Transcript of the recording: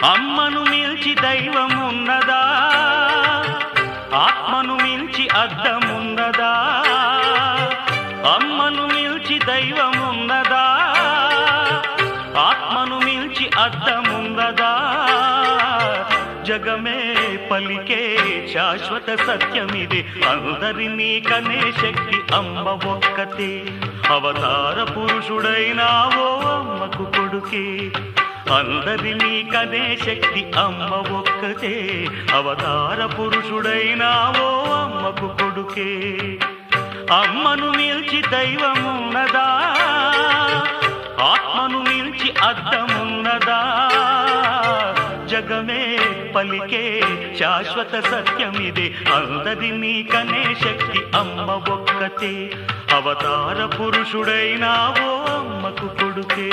అమ్మను మిల్చి దైవమున్నదా, ఆత్మను మిల్చి అద్దమున్నదా? అమ్మను మిల్చి దైవమున్నదా, ఆత్మను మిల్చి అద్దమున్నదా? జగమే పలికే శాశ్వత సత్యమిది, అందరినీ కనే శక్తి అమ్మ ఒక్కతే. అవతార పురుషుడైనావో అమ్మకు కొడుకే, అందరినీ కనే శక్తి అమ్మ ఒక్కతే. అవతార పురుషుడైనావో అమ్మకు కొడుకే. అమ్మను మిల్చి దైవమున్నదా, ఆత్మను మిల్చి అద్దమున్నదా? జగమే పలికే శాశ్వత సత్యమిదే, అందరినీ కనే శక్తి అమ్మ ఒక్కతే. అవతార పురుషుడైనావో అమ్మకు కొడుకే.